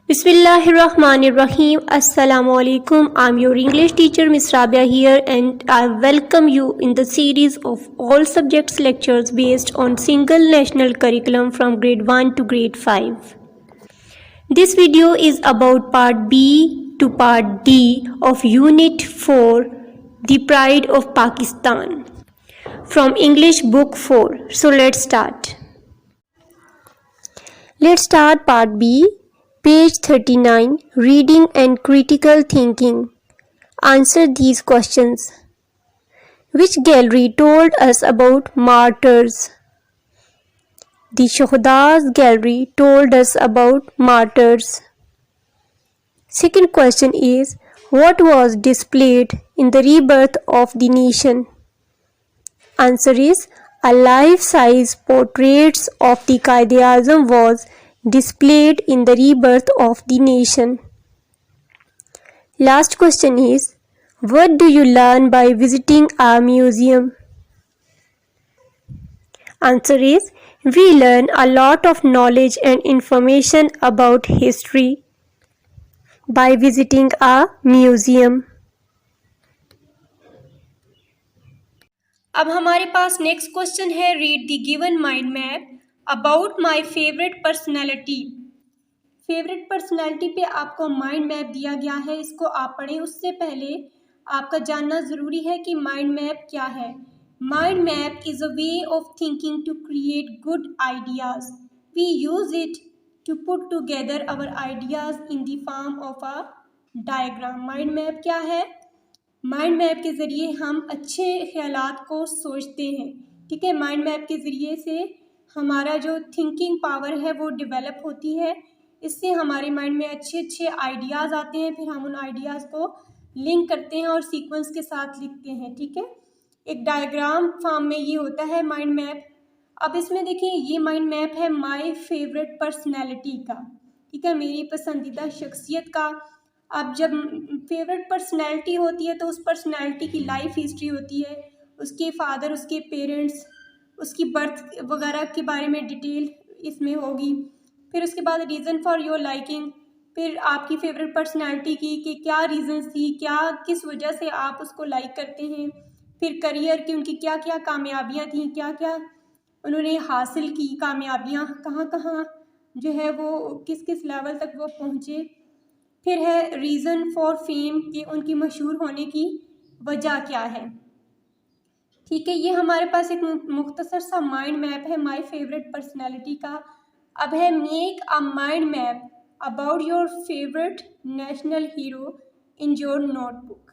Bismillahirrahmanirrahim. Assalamu alaikum. I'm your English teacher Miss Rabia here, and I welcome you in the series of all subjects lectures based on single national curriculum from grade 1 to grade 5. This video is about part B to part D of Unit 4, The Pride of Pakistan, from English Book 4. So let's start. Let's start part B. Page 39, Reading and Critical Thinking. Answer these questions. Which gallery told us about martyrs? The Shuhada's gallery told us about martyrs. Second question is, what was displayed in the rebirth of the nation? Answer is, a life-size portraits of the Quaid-e-Azam was displayed in the rebirth of the nation. Last question is, what do you learn by visiting a museum? Answer is, we learn a lot of knowledge and information about history by visiting a museum. अब हमारे पास next question है, read the given mind map about my favourite personality. Favourite personality पे आपको mind map दिया गया है, इसको आप पढ़ें. उससे पहले आपका जानना ज़रूरी है कि माइंड मैप क्या है. Mind map is a way of thinking to create good ideas. We use it to put together our ideas in the form of a diagram. Mind map क्या है? माइंड मैप के ज़रिए हम अच्छे ख्यालात को सोचते हैं. ठीक है, माइंड मैप के ज़रिए से हमारा जो थिंकिंग पावर है वो डेवलप होती है. इससे हमारे माइंड में अच्छे अच्छे आइडियाज़ आते हैं, फिर हम उन आइडियाज़ को लिंक करते हैं और सीक्वेंस के साथ लिखते हैं. ठीक है, एक डायग्राम फॉर्म में ये होता है माइंड मैप. अब इसमें देखिए, ये माइंड मैप है माय फेवरेट पर्सनैलिटी का. ठीक है, मेरी पसंदीदा शख्सियत का. अब जब फेवरेट पर्सनैलिटी होती है तो उस पर्सनैलिटी की लाइफ हिस्ट्री होती है, उसके फादर, उसके पेरेंट्स, उसकी बर्थ वगैरह के बारे में डिटेल इसमें होगी. फिर उसके बाद रीज़न फॉर योर लाइकिंग, फिर आपकी फेवरेट पर्सनैलिटी की कि क्या रीज़न्स थी, क्या किस वजह से आप उसको लाइक करते हैं. फिर करियर की, उनकी क्या क्या कामयाबियाँ थी, क्या क्या उन्होंने हासिल की कामयाबियाँ, कहाँ कहाँ जो है वो किस किस लेवल तक वो पहुँचे. फिर है रीज़न फॉर फेम, कि उनकी मशहूर होने की वजह क्या है. ठीक है, ये हमारे पास एक मुख्तसर सा माइंड मैप है माय फेवरेट पर्सनैलिटी का. अब है make a mind map about your favourite national hero in your notebook.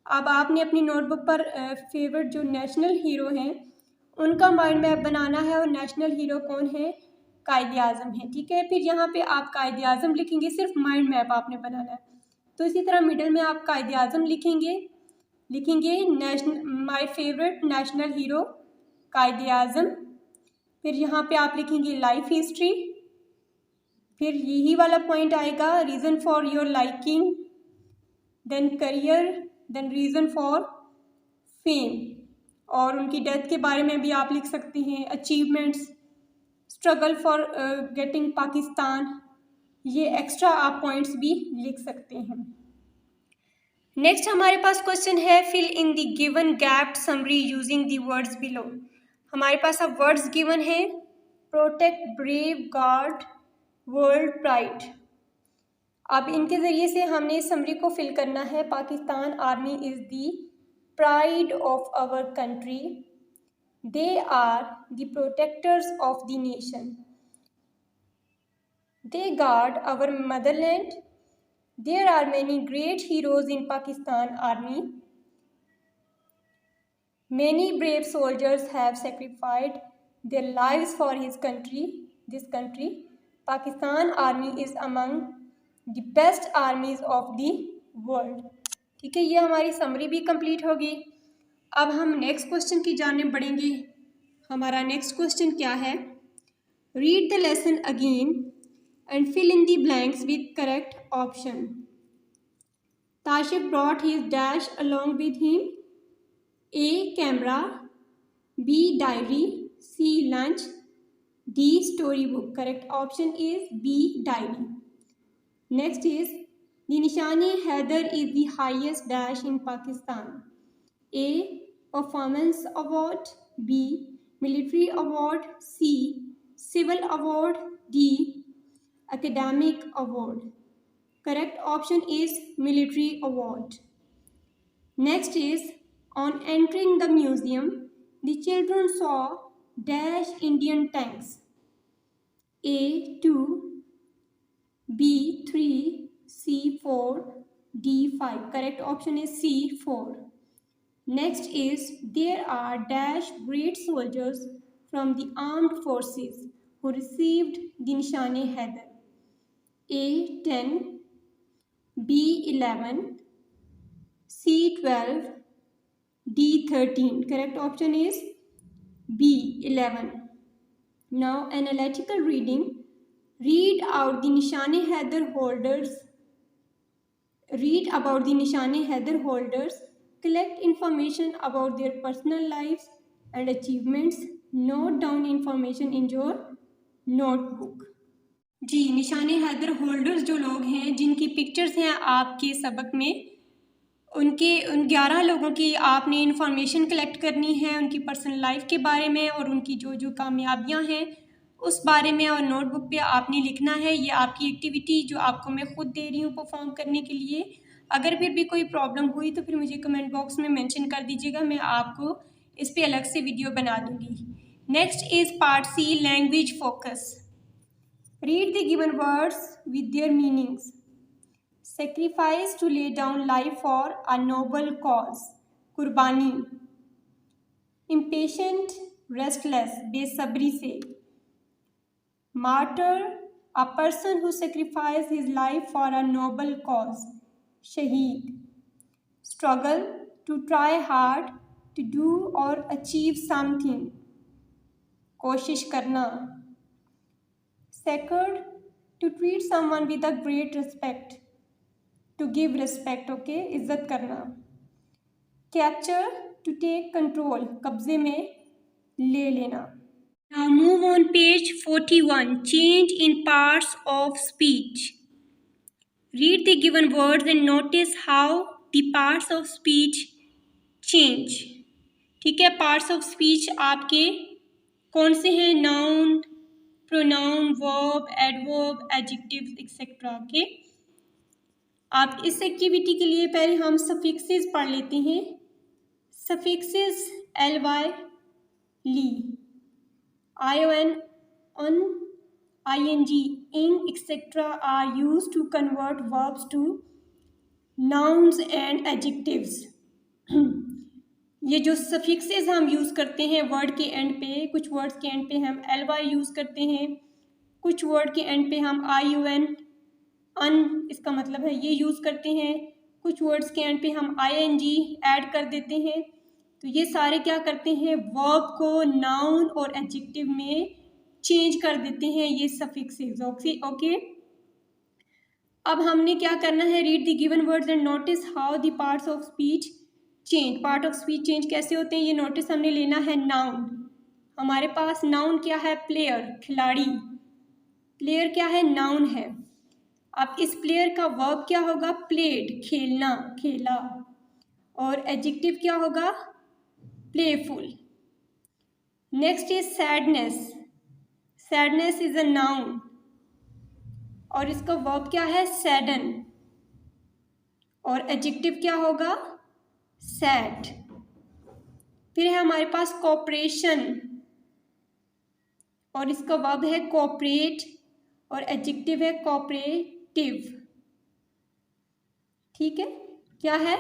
अब आपने अपनी नोटबुक पर फेवरेट जो नेशनल हीरो हैं उनका माइंड मैप बनाना है, और नेशनल हीरो कौन है? कायद-ए-आज़म है. ठीक है, फिर यहाँ पे आप कायद-ए-आज़म लिखेंगे, सिर्फ माइंड मैप आपने बनाना है. तो इसी तरह मिडल में आप कायद-ए-आज़म लिखेंगे national my favourite national hero Quaid-e-Azam. फिर यहाँ पे आप लिखेंगे लाइफ हिस्ट्री. फिर यही वाला पॉइंट आएगा, reason for your liking, then career, then reason for fame, और उनकी डेथ के बारे में भी आप लिख सकते हैं. Achievements, struggle for getting Pakistan, ये एक्स्ट्रा आप पॉइंट्स भी लिख सकते हैं. नेक्स्ट हमारे पास क्वेश्चन है, fill in the given gap summary using the words below. हमारे पास अब वर्ड्स गिवन है, protect, brave, guard, world, pride. अब इनके ज़रिए से हमने समरी को फिल करना है. Pakistan army is the pride of our country. They are the protectors of the nation. They guard our motherland. There are many great heroes in Pakistan Army. Many brave soldiers have sacrificed their lives for his country, this country. Pakistan Army is among the best armies of the world. ठीक है, ये हमारी summary भी complete होगी. अब हम next question की जानिब बढ़ेंगे. हमारा नेक्स्ट क्वेश्चन क्या है? Read the lesson again and fill in the blanks with correct option. Tashif brought his dash along with him. A. Camera, B. Diary, C. Lunch, D. Storybook. Correct option is B. Diary. Next is the Nishan Haider is the highest dash in Pakistan. A performance award, B military award, C civil award, D academic award. Correct option is military award. Next is on entering the museum, the children saw dash Indian tanks. A 2, B 3, C 4, D 5. Correct option is C 4. Next is there are dash great soldiers from the armed forces who received the Nishan-e-Haidar. A 10, B 11, C 12, D 13. Correct option is B 11. Now analytical reading. Read out the Nishan-e-Haidar holders. Read about the Nishan-e-Haidar holders. Collect information about their personal lives and achievements. Note down information in your notebook. जी, Nishan e Haider holders जो लोग हैं जिनकी pictures हैं आपके सबक में, उन 11 लोगों की आपने इन्फॉर्मेशन कलेक्ट करनी है उनकी पर्सनल लाइफ के बारे में और उनकी जो जो कामयाबियां हैं उस बारे में, और नोटबुक पे आपने लिखना है। ये आपकी एक्टिविटी जो आपको मैं खुद दे रही हूँ परफॉर्म करने के लिए। अगर फिर भी कोई प्रॉब्लम हुई तो फिर मुझे कमेंट बॉक्स में मेंशन कर दीजिएगा, मैं आपको इस पर अलग से वीडियो बना दूँगी। Next is part C, language focus. Read the given words with their meanings. Sacrifice to lay down life for a noble cause. कुर्बानी। Impatient, restless, बेसब्री से। Martyr, a person who sacrificed his life for a noble cause. शहीद। Struggle, to try hard to do or achieve something. कोशिश करना। Sacred, to treat someone with a great respect, to give respect, okay, इज्जत करना। Capture, to take control, कब्जे में ले लेना। Now move on page 41, change in parts of speech. Read the given words and notice how the parts of speech change. ठीक है, parts of speech आपके कौन से हैं? Noun, pronoun, verb, adverb, adjectives, etc. Okay, आप इस activity के लिए पहले हम सफिक्सेस पढ़ लेते हैं। Suffixes ly, Lee, ion, un, ing, ing, etc. are used to convert verbs to nouns and adjectives. ये जो सफिक्सेस हम यूज़ करते हैं वर्ड के एंड पे, कुछ वर्ड्स के एंड पे हम ly यूज़ करते हैं, कुछ वर्ड के एंड पे हम iun, अन इसका मतलब है ये यूज़ करते हैं, कुछ वर्ड्स के एंड पे हम ing ऐड कर देते हैं। तो ये सारे क्या करते हैं? वर्ब को नाउन और एडजेक्टिव में चेंज कर देते हैं ये सफिक्सेस। ओके, अब हमने क्या करना है? Read the given words and notice how the parts of speech change. Part of speech change कैसे होते हैं ये नोटिस हमने लेना है। नाउन, हमारे पास नाउन क्या है? प्लेयर, खिलाड़ी। प्लेयर क्या है? नाउन है। अब इस प्लेयर का वर्ब क्या होगा? प्लेड, खेलना, खेला। और एडजेक्टिव क्या होगा? Playful. Next is sadness. Sadness is a noun और इसका वर्ब क्या है? सैडन। और एडजेक्टिव क्या होगा? सैड। फिर है हमारे पास कोऑपरेशन और इसका वर्ब है कोऑपरेट और एडजेक्टिव है कोऑपरेटिव। ठीक है, क्या है?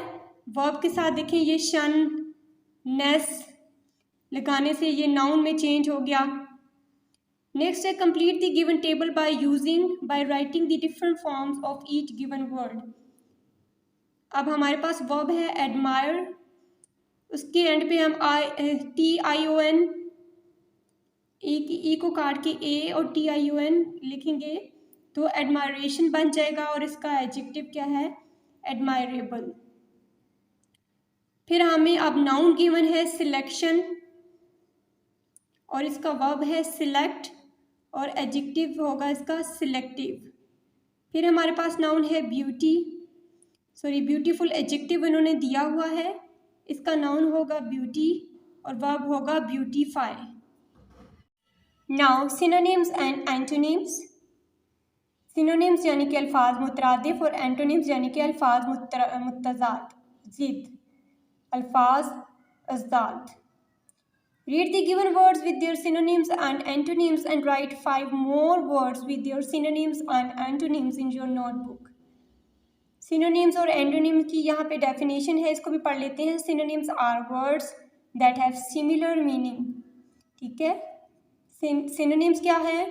वर्ब के साथ देखें ये शन, नेस लगाने से ये नाउन में चेंज हो गया। नेक्स्ट है complete the given table by writing the different forms of each given word. अब हमारे पास वर्ब है एडमायर, उसके एंड पे हम TION, ई को काट के A और TION लिखेंगे तो एडमायरेशन बन जाएगा और इसका एडजेक्टिव क्या है? एडमायरेबल। फिर हमें अब नाउन गिवन है सिलेक्शन और इसका वर्ब है सिलेक्ट और एडजेक्टिव होगा इसका सिलेक्टिव। फिर हमारे पास नाउन है ब्यूटीफुल एडजेक्टिव उन्होंने दिया हुआ है, इसका नाउन होगा ब्यूटी और वर्ब होगा beautify. Now synonyms and antonyms. Synonyms यानी कि अल्फाज मुतरादिफ और एंटोनिम्स यानी कि अल्फाज मुतजाद, जिद, अल्फाज अज़दाद। Read the given words with their synonyms and antonyms and write 5 more words with their synonyms and antonyms in your notebook. Synonyms और antonyms की यहाँ पे definition है, इसको भी पढ़ लेते हैं। Synonyms are words that have similar meaning, ठीक है। Synonyms क्या है?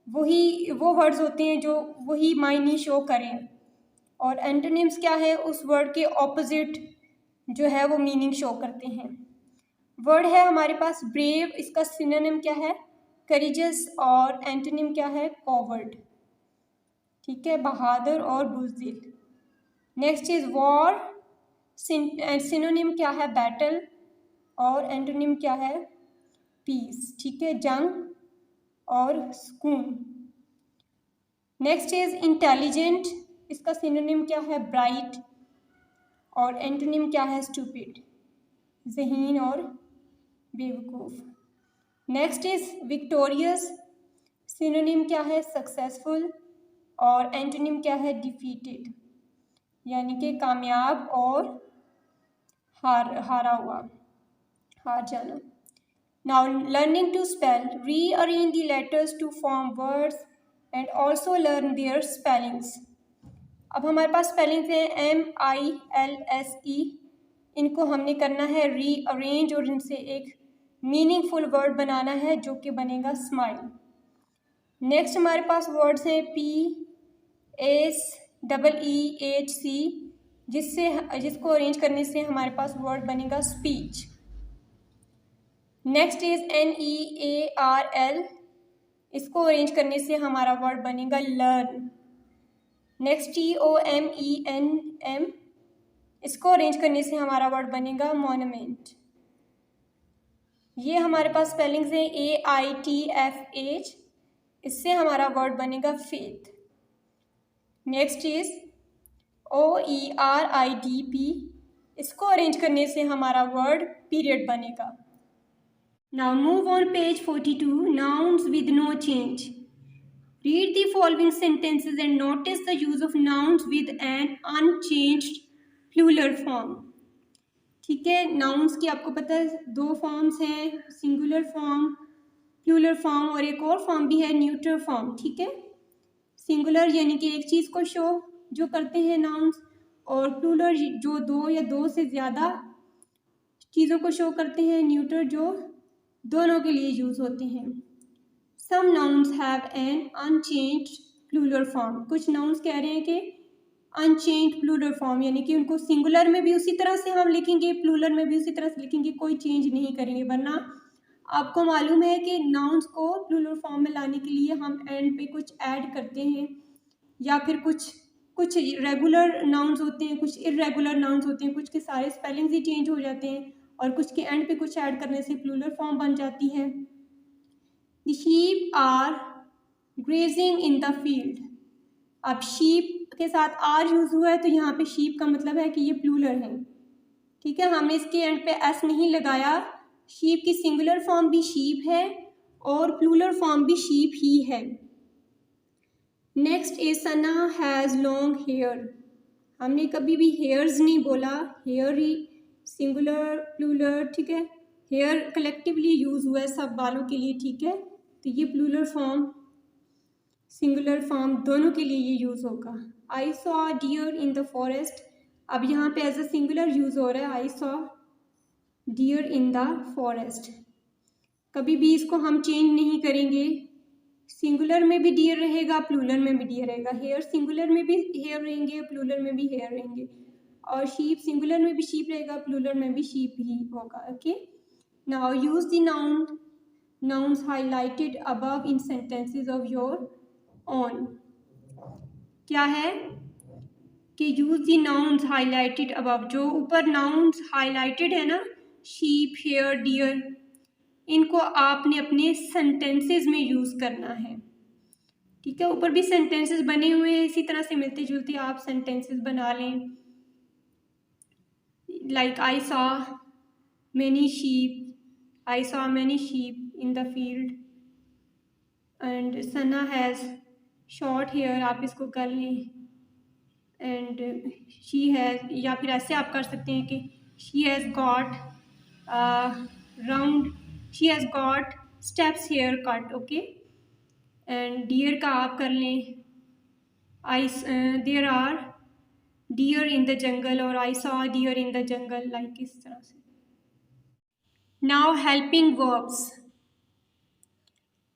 वो words होते हैं जो वही मायने शो करें, और antonyms क्या है? उस word के opposite जो है वो मीनिंग शो करते हैं। वर्ड है हमारे पास ब्रेव, इसका सिनोनिम क्या है? करेजियस, और एंटोनिम क्या है? कॉवर्ड, ठीक है, बहादुर और बुज़दिल। नेक्स्ट इज वॉर, सिनोनिम क्या है? बैटल, और एंटोनिम क्या है? पीस, ठीक है, जंग और सुकून। नेक्स्ट इज इंटेलिजेंट, इसका सिनोनिम क्या है? ब्राइट, और एंटोनिम क्या है? स्टूपिड, ज़हीन और बेवकूफ़। नेक्स्ट इज विक्टोरियस, सिनोनिम क्या है? सक्सेसफुल, और एंटोनिम क्या है? डिफीटेड, यानी कि कामयाब और हारा हुआ, हार जाना। Now learning to spell, rearrange the letters to form words and also learn their spellings. अब हमारे पास स्पेलिंग्स हैं MILSE, इनको हमने करना है रीअरेंज और इनसे एक मीनिंगफुल वर्ड बनाना है जो कि बनेगा स्माइल। नेक्स्ट हमारे पास वर्ड्स हैं PASEEHC, जिसको अरेंज करने से हमारे पास वर्ड बनेगा स्पीच। नेक्स्ट इज NEARL, इसको अरेंज करने से हमारा वर्ड बनेगा लर्न। नेक्स्ट TOMENM, इसको अरेंज करने से हमारा वर्ड बनेगा मोन्यूमेंट। ये हमारे पास स्पेलिंग्स हैं AITFH, इससे हमारा वर्ड बनेगा फेथ। नेक्स्ट इज OERIDP, इसको अरेंज करने से हमारा वर्ड पीरियड बनेगा। Now move on page 42, nouns with no change. Read the following sentences and notice the use of nouns with an unchanged plural form, ठीक है। Nouns की आपको पता है 2 फॉर्म्स हैं, सिंगुलर फॉर्म, प्लूरल फॉर्म, और एक और फॉर्म भी है न्यूट्रल फॉर्म, ठीक है। सिंगुलर यानी कि एक चीज़ को शो जो करते हैं नाउन्स, और प्लूरल जो 2 या 2 से ज़्यादा चीज़ों को शो करते हैं, न्यूट्रल जो दोनों के लिए यूज़ होते हैं। Some nouns have an unchanged plural form, कुछ नाउन्स कह रहे हैं कि अनचेंज्ड प्लूरल फॉर्म, यानी कि उनको सिंगुलर में भी उसी तरह से हम लिखेंगे, प्लूरल में भी उसी तरह से लिखेंगे, कोई चेंज नहीं करेंगे। वरना आपको मालूम है कि नाउन्स को प्लूरल फॉर्म में लाने के लिए हम एंड पे कुछ ऐड करते हैं, या फिर कुछ रेगुलर नाउन्स होते हैं, कुछ इर्रेगुलर नाउन्स होते हैं, कुछ के सारे स्पेलिंग्स ही चेंज हो जाते हैं, और कुछ के एंड पे कुछ ऐड करने से प्लूरल फॉर्म बन जाती है। The sheep are grazing in the field, अब शीप के साथ आर यूज़ हुआ है तो यहाँ पे शीप का मतलब है कि ये प्लूरल है, ठीक है। हमने इसके एंड पे एस नहीं लगाया। शीप की सिंगुलर फॉर्म भी शीप है और प्लूरल फॉर्म भी शीप ही है। Next is Sana has long hair, हमने कभी भी हेयर्स नहीं बोला, हेयर ही सिंगुलर प्लूरल, ठीक है। हेयर कलेक्टिवली यूज़ हुआ है सब बालों के लिए, ठीक है। तो ये प्लूरल फॉर्म सिंगुलर फॉर्म दोनों के लिए ये यूज़ होगा। I saw deer in the forest, अब यहाँ पे एज अ सिंगुलर यूज़ हो रहा है, I saw deer in the forest. कभी भी इसको हम चेंज नहीं करेंगे, सिंगुलर में भी डियर रहेगा, प्लूरल में भी डियर रहेगा। हेयर सिंगुलर में भी हेयर रहेंगे, प्लूरल में भी हेयर रहेंगे, और शीप सिंगुलर में भी शीप रहेगा, प्लूरल में भी शीप ही होगा। Okay, now use the nouns highlighted above in sentences of your own। क्या है कि use the nouns highlighted above, जो ऊपर नाउन्स हाईलाइटेड है ना, शीप, हेयर, डियर, इनको आपने अपने सेंटेंसेस में यूज़ करना है। ठीक है, ऊपर भी सेंटेंसेस बने हुए हैं, इसी तरह से मिलते जुलते आप सेंटेंसेस बना लें। Like I saw many sheep in the field and Sana has short hair, आप इसको कर लें। एंड शी हैज़, या फिर ऐसे आप कर सकते हैं कि she has got round, she has got steps hair cut. Okay, and deer का आप कर लें I there are deer in the jungle, और I saw deer in the jungle, like इस तरह से। Now helping verbs.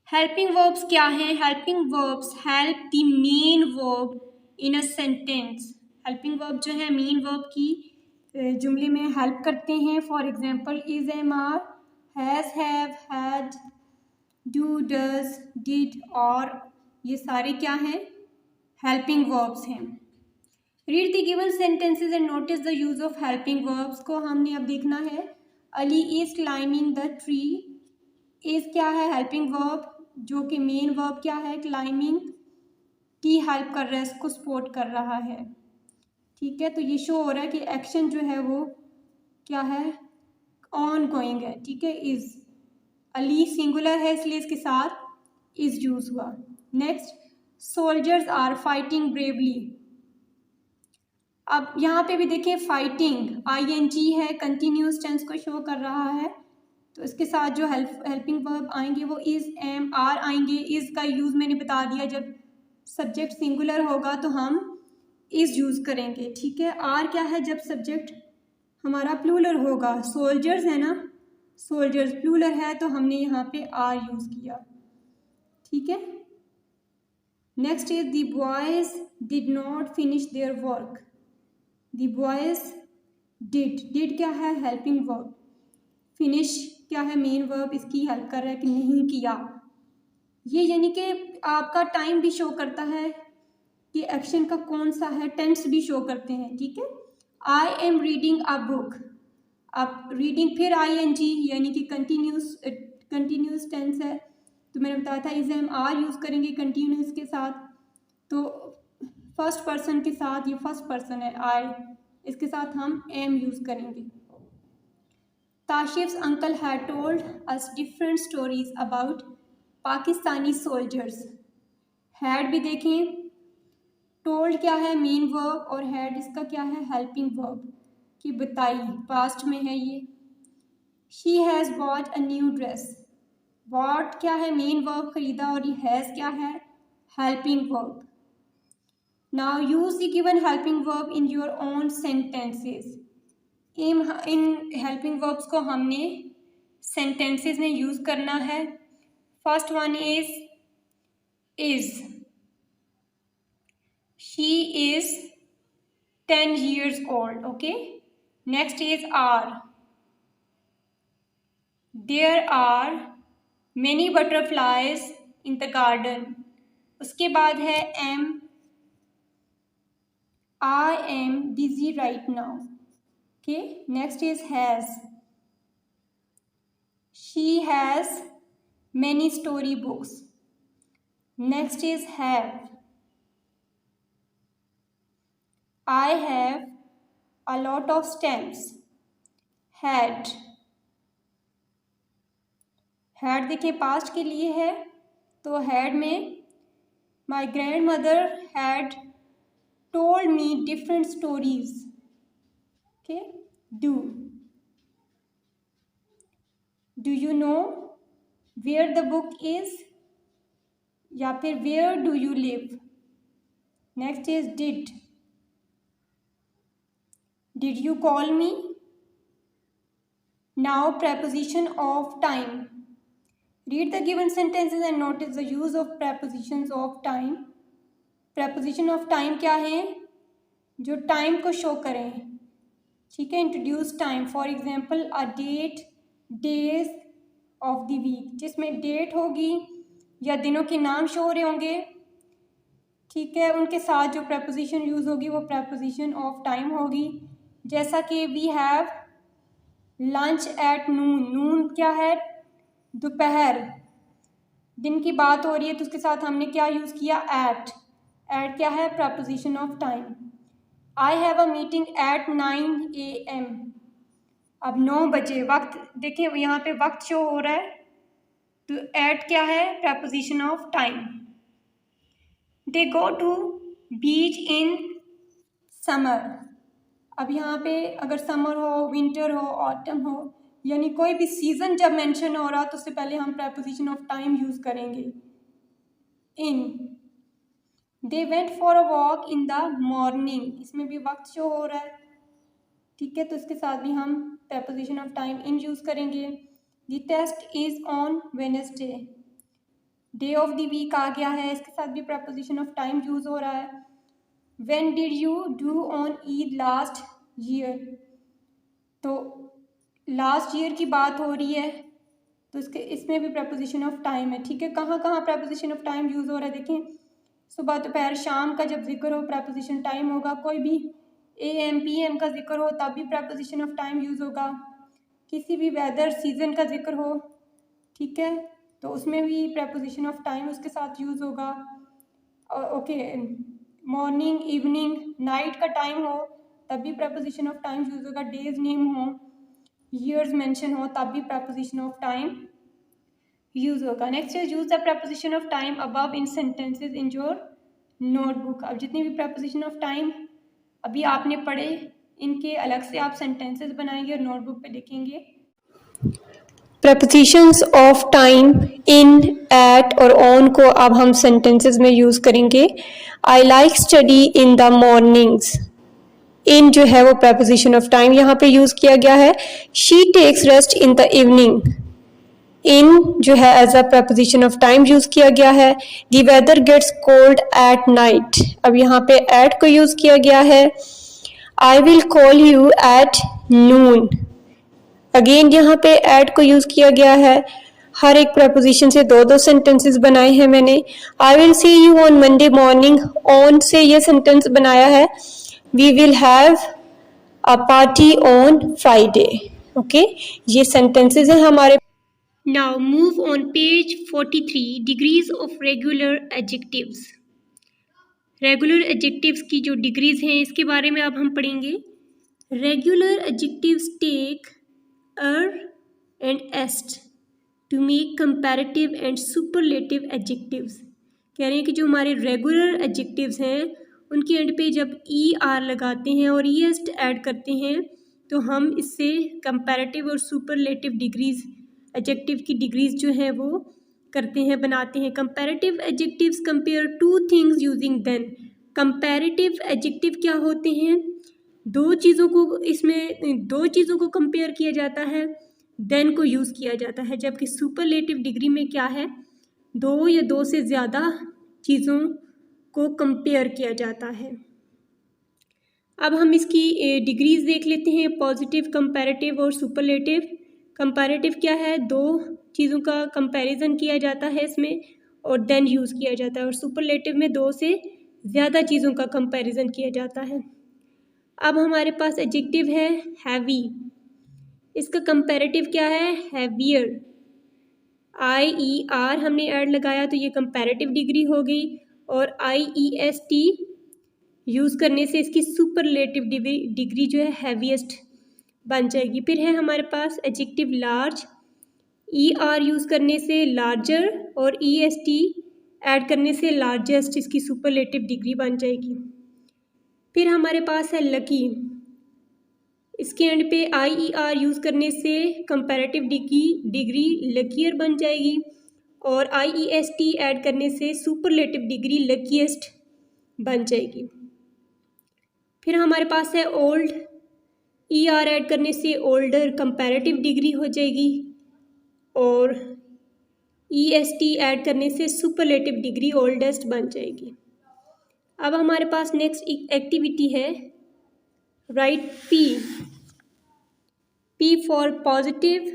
Helping verbs क्या हैं? Helping verbs help the main verb in a sentence. Helping verb जो है मेन वर्ब की जुमले में हेल्प करते हैं। For example is, am, are, has, have, had, do, does, did, और ये सारे क्या हैं? हेल्पिंग वर्ब्स हैं। Read the given sentences and notice the use of helping verbs को हमने अब देखना है। Ali is climbing the tree. Is क्या है? हेल्पिंग वर्ब, जो कि मेन वर्ब क्या है? क्लाइंबिंग की हेल्प कर रहा है, इसको सपोर्ट कर रहा है। ठीक है, तो ये शो हो रहा है कि एक्शन जो है वो क्या है? ऑन गोइंग है। ठीक है, इज, अली सिंगुलर है इसलिए इसके साथ इज यूज हुआ। Next, soldiers are fighting bravely. अब यहाँ पे भी देखिए फाइटिंग ING है, कंटिन्यूस टेंस को शो कर रहा है, तो इसके साथ जो हेल्पिंग वर्ब आएंगे वो इज, एम, आर आएंगे। इज का यूज़ मैंने बता दिया, जब सब्जेक्ट सिंगुलर होगा तो हम इज यूज़ करेंगे। ठीक है, आर क्या है? जब सब्जेक्ट हमारा प्लूरल होगा। सोल्जर्स है ना, सोल्जर्स प्लूरल है, तो हमने यहाँ पे आर यूज़ किया। ठीक है, next is the boys did not finish their work. The boys did क्या है? Helping verb. फिनिश क्या है? मेन वर्ब, इसकी हेल्प कर रहा है कि नहीं किया। ये यानी कि आपका टाइम भी शो करता है कि एक्शन का कौन सा है, टेंस भी शो करते हैं। ठीक है, I am reading a book. अब रीडिंग फिर ING यानी कि कंटिन्यूस टेंस है, तो मैंने बताया था इज, एम, आर यूज़ करेंगे कंटिन्यूस के साथ, तो फर्स्ट पर्सन के साथ, ये फर्स्ट पर्सन है आई, इसके साथ हम एम यूज़ करेंगे। Tashif's uncle had told us different stories about Pakistani soldiers. Had भी देखें, टोल्ड क्या है? मेन वर्ब, और हैड इसका क्या है? हेल्पिंग वर्ब कि बताई, पास्ट में है ये। She has bought a new dress. Bought क्या है? मेन वर्ब, खरीदा, और ये हैज़ क्या है? Helping verb. Now use the given helping verb in your own sentences. In helping verbs को हमने सेंटेंसेस में यूज़ करना है। First one is, she is 10 years old. Okay, next is are, there are many butterflies in the garden. उसके बाद है am, I am busy right now. Okay, next is has, she has many storybooks. Next is have, I have a lot of stamps. Had देखिए past के लिए है, तो had में my grandmother had told me different stories. Okay, do you know where the book is, या फिर where do you live. Next is did you call me. Now preposition of time. Read the given sentences and notice the use of prepositions of time. Preposition of time क्या है? जो time को show करें। ठीक है, introduce time. For example a date, days of the week, जिसमें date होगी या दिनों के नाम शो हो रहे होंगे। ठीक है, उनके साथ जो preposition यूज़ होगी वो preposition of time होगी। जैसा कि we have lunch at noon. Noon क्या है? दोपहर। दिन की बात हो रही है तो उसके साथ हमने क्या यूज़ किया, एट। एट क्या है, preposition of time. I have a meeting at 9 AM। अब 9 बजे, वक्त देखिए यहाँ पे वक्त शो हो रहा है, तो एट क्या है, preposition of time. They go to beach in summer. अब यहाँ पे अगर समर हो, विंटर हो, ऑटम हो, यानी कोई भी सीजन जब मेंशन हो रहा तो उससे पहले हम प्रपोजिशन ऑफ टाइम यूज करेंगे, in. They went for a walk in the morning, इसमें भी वक्त शो हो रहा है, ठीक है, तो इसके साथ भी हम preposition of time in use करेंगे। The test is on Wednesday, day of the week आ गया है, इसके साथ भी प्रपोजिशन ऑफ टाइम यूज हो रहा है। When did you do on Eid last year, तो लास्ट ईयर की बात हो रही है तो इसमें भी प्रपोजिशन ऑफ टाइम है, ठीक है। कहाँ कहाँ प्रपोजिशन ऑफ टाइम यूज हो रहा है, देखें, सुबह दोपहर शाम का जब जिक्र हो प्रपोजिशन टाइम होगा, कोई भी AM PM का जिक्र हो तब भी प्रपोजिशन ऑफ टाइम यूज होगा, किसी भी वेदर सीजन का जिक्र हो, ठीक है, तो उसमें भी प्रपोजिशन ऑफ टाइम उसके साथ यूज होगा। ओके, मॉर्निंग, इवनिंग, नाइट का टाइम हो तब भी प्रपोजिशन ऑफ टाइम यूज होगा, डेज नेम हो, ईयर्स मेंशन हो तब भी प्रपोजिशन ऑफ टाइम यूज होगा। Next is use the preposition of time above in sentences in your notebook. अब जितने भी प्रपोजिशन ऑफ टाइम अभी आपने पढ़े, इनके अलग से आप सेंटेंसेस बनाएंगे और नोटबुक पे लिखेंगे। Prepositions of time in, at और ऑन को अब हम सेंटेंसेस में यूज करेंगे। I like study in the mornings, in जो है वो प्रपोजिशन ऑफ टाइम यहाँ पे यूज किया गया है। She takes rest in the evening, in जो है as a preposition of time use किया गया है। The weather gets cold at night, अब यहाँ पे एट को यूज किया गया है। I will call you at noon, अगेन यहाँ पे एट को यूज किया गया है। हर एक प्रपोजिशन से दो दो सेंटेंसेस बनाए हैं मैंने। I will see you on Monday morning, on से ये सेंटेंस बनाया है। We will have a party on Friday, okay, ये सेंटेंसेस हैं हमारे। Now move on page 43, degrees of regular adjectives. Regular adjectives की जो डिग्रीज हैं इसके बारे में अब हम पढ़ेंगे। Regular adjectives take er and est to make comparative and superlative adjectives। कह रहे हैं कि जो हमारे रेगुलर एडजेक्टिव्स हैं उनके एंड पे जब er लगाते हैं और est ऐड करते हैं तो हम इससे कंपैरेटिव और सुपरलेटिव डिग्रीज, एडजेक्टिव की डिग्रीज जो है वो करते हैं, बनाते हैं। Comparative adjectives compare two things using than. Comparative adjective क्या होते हैं, दो चीज़ों को कंपेयर किया जाता है, देन को यूज़ किया जाता है। जबकि सुपरलेटिव डिग्री में क्या है, दो या दो से ज़्यादा चीज़ों को कंपेयर किया जाता है। अब हम इसकी डिग्रीज देख लेते हैं, पॉजिटिव, कंपैरेटिव और सुपरलेटिव। कंपैरेटिव क्या है, दो चीज़ों का कंपैरिजन किया जाता है इसमें और देन यूज़ किया जाता है, और सुपरलेटिव में दो से ज़्यादा चीज़ों का कंपैरिजन किया जाता है। अब हमारे पास एडजेक्टिव है हैवी, इसका कंपैरेटिव क्या है, हैवियर। IER हमने ऐड लगाया तो ये कंपैरेटिव डिग्री हो गई, और IEST यूज़ करने से इसकी सुपरलेटिव डिग्री जो है हैवीएस्ट बन जाएगी। फिर है हमारे पास एडजेक्टिव लार्ज, ER यूज़ करने से लार्जर और EST ऐड करने से लार्जेस्ट, इसकी सुपरलेटिव डिग्री बन जाएगी। फिर हमारे पास है लकी, इसके एंड पे IER यूज़ करने से कंपैरेटिव डिग्री लकियर बन जाएगी, और IEST ऐड करने से सुपरलेटिव डिग्री लकीएस्ट बन जाएगी। फिर हमारे पास है ओल्ड, ER ऐड करने से ओल्डर कंपैरेटिव डिग्री हो जाएगी, और EST ऐड करने से सुपरलेटिव डिग्री ओल्डेस्ट बन जाएगी। अब हमारे पास नेक्स्ट एक्टिविटी है right P for positive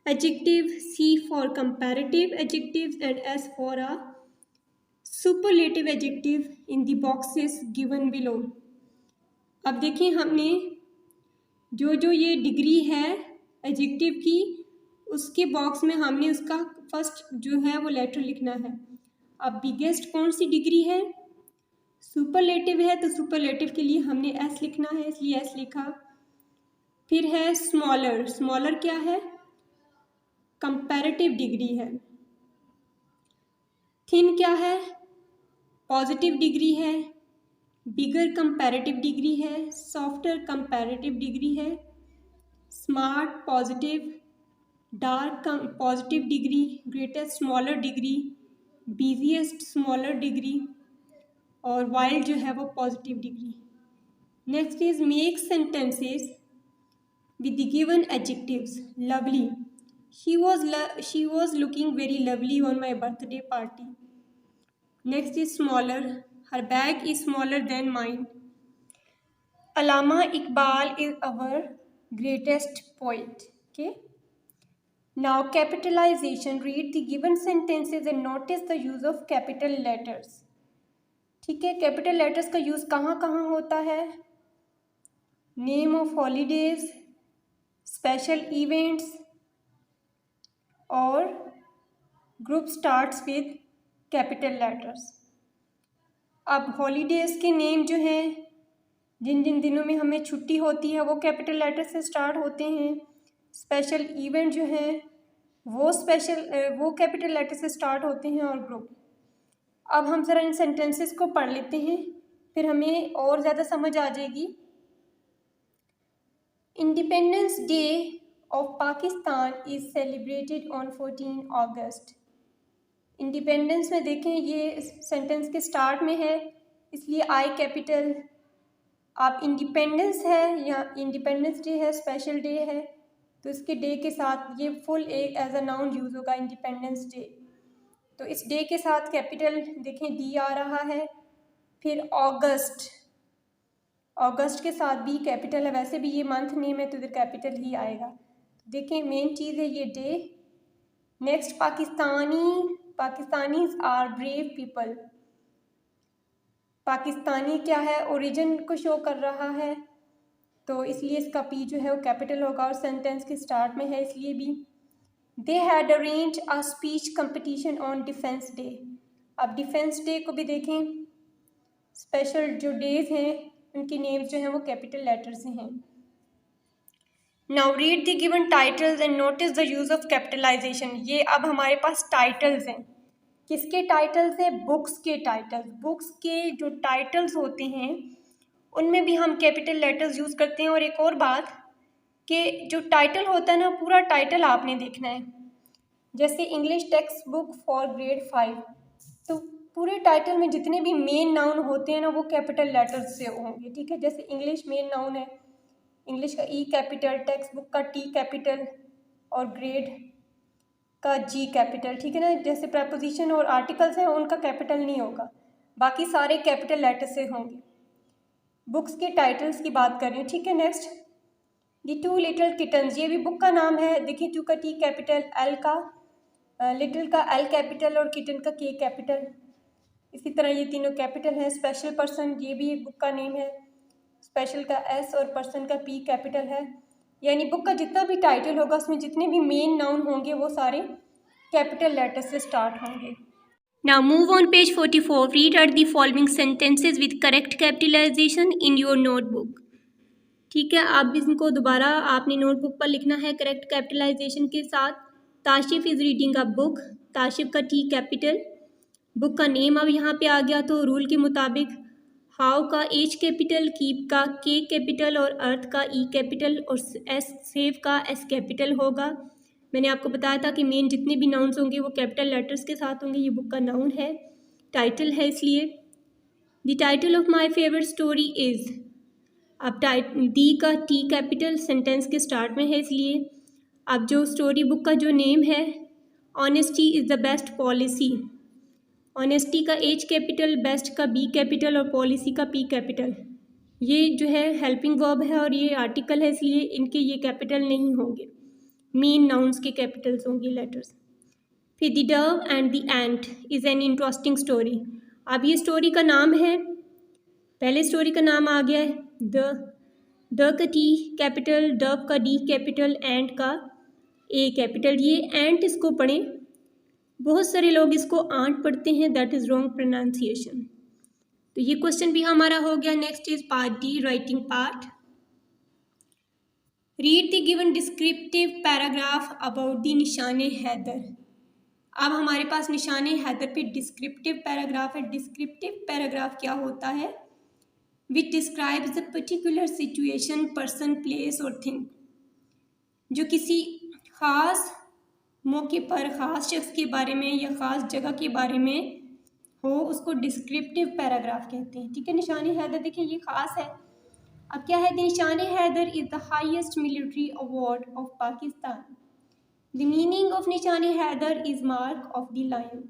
adjective, C for comparative adjectives and S for a superlative adjective in the boxes given below. अब देखिए हमने जो ये डिग्री है एडजेक्टिव की उसके बॉक्स में हमने उसका फर्स्ट जो है वो लेटर लिखना है। अब बिगेस्ट कौन सी डिग्री है? सुपरलेटिव है, तो सुपरलेटिव के लिए हमने एस लिखना है, इसलिए एस लिखा। फिर है स्मॉलर, स्मॉलर क्या है? कंपैरेटिव डिग्री है। थिन क्या है? पॉजिटिव डिग्री है। बिगर कंपैरेटिव डिग्री है। सॉफ्टर कंपैरेटिव डिग्री है। Smart positive, dark positive degree, greatest smaller degree, busiest smaller degree, और वाइल्ड जो है वो positive degree. Next is make sentences with the given adjectives. Lovely. She was looking very lovely on my birthday party. Next is smaller. Her bag is smaller than mine. Allama Iqbal is our greatest poet. Okay. Now capitalization. Read the given sentences and notice the use of capital letters. ठीक है, capital letters का use कहाँ कहाँ होता है? Name of holidays, special events, और group starts with capital letters. अब holidays के नेम जो हैं, जिन जिन दिनों में हमें छुट्टी होती है वो कैपिटल लेटर से स्टार्ट होते हैं। स्पेशल इवेंट जो है वो कैपिटल लेटर से स्टार्ट होते हैं, और ग्रुप। अब हम ज़रा इन सेंटेंसेस को पढ़ लेते हैं, फिर हमें और ज़्यादा समझ आ जाएगी। Independence day of Pakistan is celebrated on 14 August. Independence में देखें ये सेंटेंस के स्टार्ट में है, इसलिए आई कैपिटल। आप इंडिपेंडेंस है या इंडिपेंडेंस डे है, स्पेशल डे है, तो इसके डे के साथ ये full as a noun use होगा, इंडिपेंडेंस डे। तो इस डे के साथ कैपिटल देखें डी आ रहा है। फिर ऑगस्ट, ऑगस्ट के साथ भी कैपिटल है, वैसे भी ये मंथ नेम है तो इधर कैपिटल ही आएगा। देखें मेन चीज़ है ये day. Next Pakistanis are brave people. Pakistani क्या है? ओरिजिन को शो कर रहा है, तो इसलिए इसका पी जो है वो कैपिटल होगा, और सेंटेंस के स्टार्ट में है इसलिए भी। They had arrange a speech competition on defence day. अब डिफेंस डे को भी देखें, स्पेशल जो डेज हैं उनके नेम्स जो हैं वो कैपिटल लेटर से हैं। Now read the given titles and notice the use of capitalization. ये अब हमारे पास टाइटल्स हैं। किसके टाइटल्स हैं? बुक्स के टाइटल्स। बुक्स के जो टाइटल्स होते हैं उनमें भी हम कैपिटल लेटर्स यूज़ करते हैं। और एक और बात कि जो टाइटल होता है ना, पूरा टाइटल आपने देखना है। जैसे English text book for grade 5, तो पूरे टाइटल में जितने भी मेन नाउन होते हैं ना वो कैपिटल लेटर्स से होंगे। ठीक है, जैसे इंग्लिश मेन नाउन है, इंग्लिश का ई कैपिटल, टेक्स्ट बुक का टी कैपिटल, और ग्रेड का जी कैपिटल। ठीक है ना, जैसे प्रपोजिशन और आर्टिकल्स हैं उनका कैपिटल नहीं होगा, बाकी सारे कैपिटल लेटर से होंगे। बुक्स के टाइटल्स की बात कर रही हूँ। ठीक है, next the two little kittens, ये भी बुक का नाम है। देखिए, टू का टी कैपिटल, एल का लिटिल का एल कैपिटल, और किटन का के कैपिटल। इसी तरह ये तीनों कैपिटल हैं। स्पेशल पर्सन, ये भी एक बुक का नेम है, स्पेशल का एस और पर्सन का पी कैपिटल है। यानी बुक का जितना भी टाइटल होगा उसमें जितने भी मेन नाउन होंगे वो सारे कैपिटल लेटर से स्टार्ट होंगे। Now move on page 44. Read out the following sentences with correct capitalization in your notebook. ठीक है, अब इनको दोबारा आपने नोटबुक पर लिखना है करेक्ट कैपिटलाइजेशन के साथ। ताशिफ इज़ रीडिंग अ बुक, ताशिफ का टी कैपिटल, बुक का नेम अब यहाँ पे आ गया तो रूल के मुताबिक हाउ का एच कैपिटल, कीप का के कैपिटल, और अर्थ का ई कैपिटल, और एस सेव का एस कैपिटल होगा। मैंने आपको बताया था कि मेन जितने भी नाउन्स होंगे वो कैपिटल लेटर्स के साथ होंगे। ये बुक का नाउन है, टाइटल है इसलिए। The title of my favourite story is, अब दी का टी कैपिटल सेंटेंस के स्टार्ट में है इसलिए। अब जो स्टोरी बुक का जो नेम है, honesty is the best policy, honesty का एच कैपिटल, बेस्ट का बी कैपिटल, और पॉलिसी का पी कैपिटल। ये जो है हेल्पिंग वर्ब है और ये आर्टिकल है, इसलिए इनके ये कैपिटल नहीं होंगे, मेन नाउन्स के कैपिटल्स होंगे लेटर्स। फिर the Dove and the ant is an interesting story. अब ये स्टोरी का नाम है, पहले स्टोरी का नाम आ गया है द का टी कैपिटल, डव का डी कैपिटल, एंट का ए कैपिटल, ये एंट इसको पढ़ें, बहुत सारे लोग इसको आंट पढ़ते हैं, दैट इज़ रॉन्ग प्रोनाउंसिएशन। तो ये क्वेश्चन भी हमारा हो गया। Next is part D, writing part. Read the given descriptive paragraph about the निशाने हैदर। अब हमारे पास निशाने हैदर पे डिस्क्रिप्टिव पैराग्राफ है। डिस्क्रिप्टिव पैराग्राफ क्या होता है? Which describes the particular situation, person, place और थिंग। जो किसी खास मौके पर खास शख्स के बारे में या ख़ास जगह के बारे में हो, उसको डिस्क्रिप्टिव पैराग्राफ कहते हैं। ठीक है, निशाने हैदर देखिए ये ख़ास है। अब क्या है? Nishane Haider is the highest military award of Pakistan. The meaning of Nishane Haider is mark of the lion.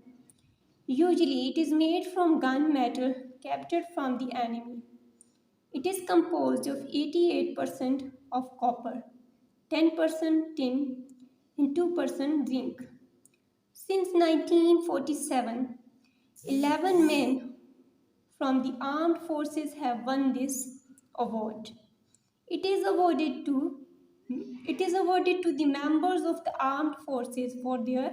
Usually it is made from gun metal captured from the enemy. It is composed of 88% of copper, 10% tin, and 2% zinc. Since 1947, 11 men from the armed forces have won this award. It is awarded to the members of the armed forces for their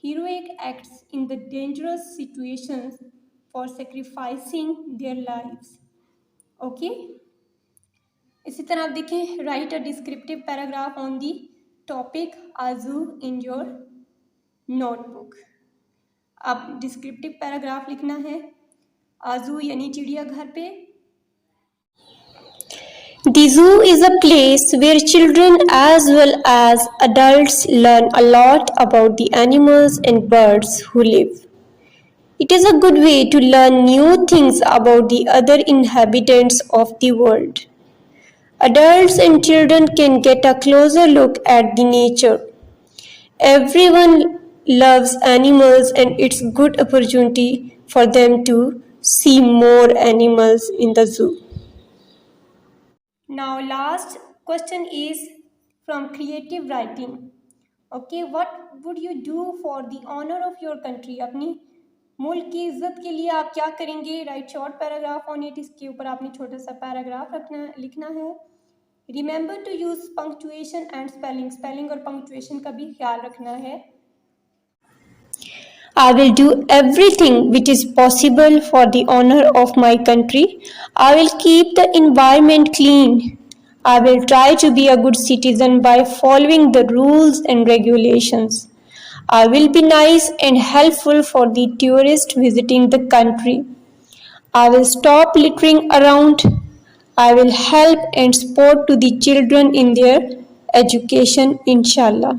heroic acts in the dangerous situations, for sacrificing their lives. Okay इसी तरह आप देखें, right a descriptive paragraph on the topic आजू in your notebook. अब descriptive paragraph लिखना है। आजू यानी चिड़ियाघर पे। The zoo is a place where children as well as adults learn a lot about the animals and birds who live. It is a good way to learn new things about the other inhabitants of the world. Adults and children can get a closer look at the nature. Everyone loves animals and it's a good opportunity for them to see more animals in the zoo. Now last question is from creative writing. Okay, what would you do for the honor of your country? अपनी मुल्क की इज्जत के लिए आप क्या करेंगे? Write short paragraph on it. इसके ऊपर आपने छोटा सा पैराग्राफ लिखना है। Remember to use punctuation and spelling. Spelling और पंक्चुएशन का भी ख्याल रखना है। I will do everything which is possible for the honor of my country. I will keep the environment clean. I will try to be a good citizen by following the rules and regulations. I will be nice and helpful for the tourists visiting the country. I will stop littering around. I will help and support to the children in their education, inshallah.